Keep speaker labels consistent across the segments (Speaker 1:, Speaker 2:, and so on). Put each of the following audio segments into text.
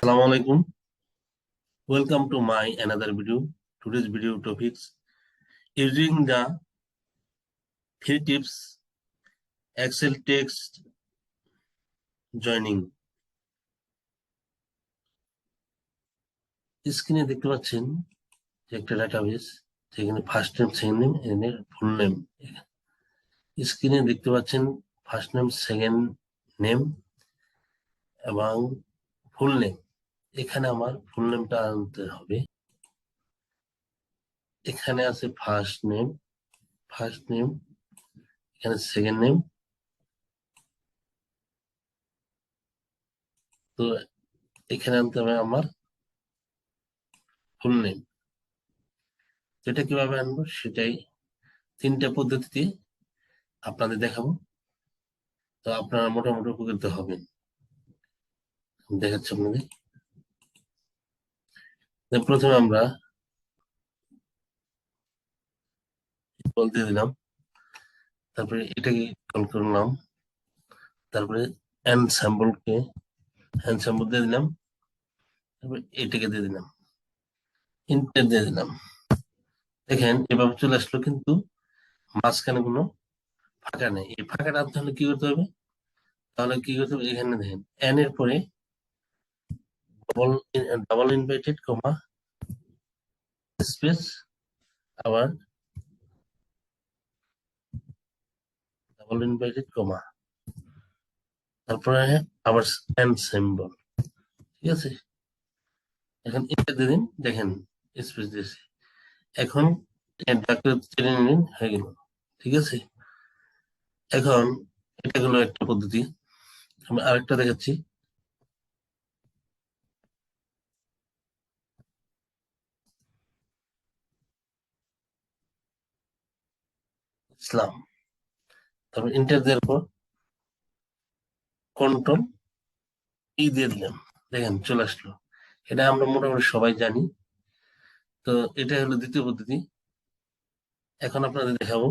Speaker 1: Assalamu alaikum. Welcome to my another video. Today's video topics using the free tips Excel text joining. স্ক্রিনে দেখতে পাচ্ছেন যে একটা database যেখানে ফার্স্ট নেম সেকেন্ড নেম এখানে full name. স্ক্রিনে দেখতে পাচ্ছেন ফার্স্ট নেম সেকেন্ড নেম এবং ফুল নেম। এখানে আমার ফুল নেমটা আনতে হবে। এখানে আছে ফার্স্ট নেম এখানে সেকেন্ড নেম। তো এখানে আনতে হবে আমার ফুল নেম। এটা কিভাবে আনবো সেটাই তিনটা পদ্ধতিতে আপনাদের দেখাবো। তো আপনারা মোটামুটি উপকৃত হবেন। দেখাচ্ছি আপনাদের। প্রথমে আমরা বলতে দিলাম, তারপরে এটাকে কল করলাম, তারপরে এনস্যাম্বল দিয়ে দিলাম, তারপরে এটাকে দিয়ে দিলাম, ইন্টার দিয়ে দিলাম। দেখেন এভাবে চলে আসলো, কিন্তু মাঝখানে কোনো ফাঁকা নেই। এই ফাঁকাটা আনতে হলে কি করতে হবে? তাহলে কি করতে হবে? এখানে দেখেন এন এর পরে ডাবল ইনভার্টেড কমা স্পেস, আবার ডাবল ইনভার্টেড কমা, তারপরে আবার এনসেম্বল। ঠিক আছে, এখন এটা দিয়ে দিন। দেখেন স্পেস দিয়েছে। এখন টেনে নিন, হয়ে গেল। ঠিক আছে, এখন এটা হলো একটা পদ্ধতি। আমি আরেকটা দেখাচ্ছি। ইসলাম, তারপর ইন্টার দেওয়ার পর কন্ট্রোল দিয়ে দিলাম। দেখেন চলে আসলো। এটা আমরা মোটামুটি সবাই জানি। তো এটা হলো দ্বিতীয় পদ্ধতি। এখন আপনাদের দেখাবো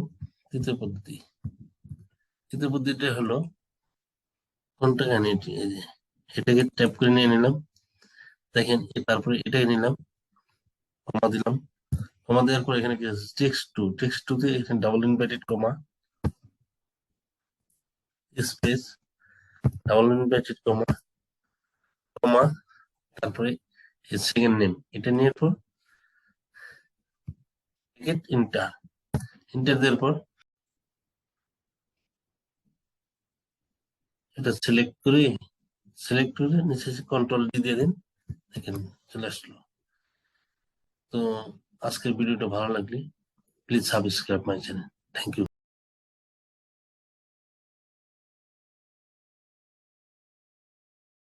Speaker 1: তৃতীয় পদ্ধতি। তৃতীয় পদ্ধতিটা হলো কোনটা জানি, এটাকে ট্যাপ করে নিয়ে নিলাম। দেখেন তারপরে এটাই নিলাম, কমা দিলাম। কমা দেওয়ার পর এখানে কি আছে? টেক্সট টু তে এখানে double inverted comma space, double inverted comma comma, তারপরে সেকেন্ড নেম। এটা নিয়ে পর ইন্টার দেওয়ার পর এটা সিলেক্ট করে নিচে কন্ট্রোল দিয়ে দিন। দেখেন চলে আসলো। তো আজকের ভিডিওটা ভালো লাগলে please subscribe my channel. Thank you.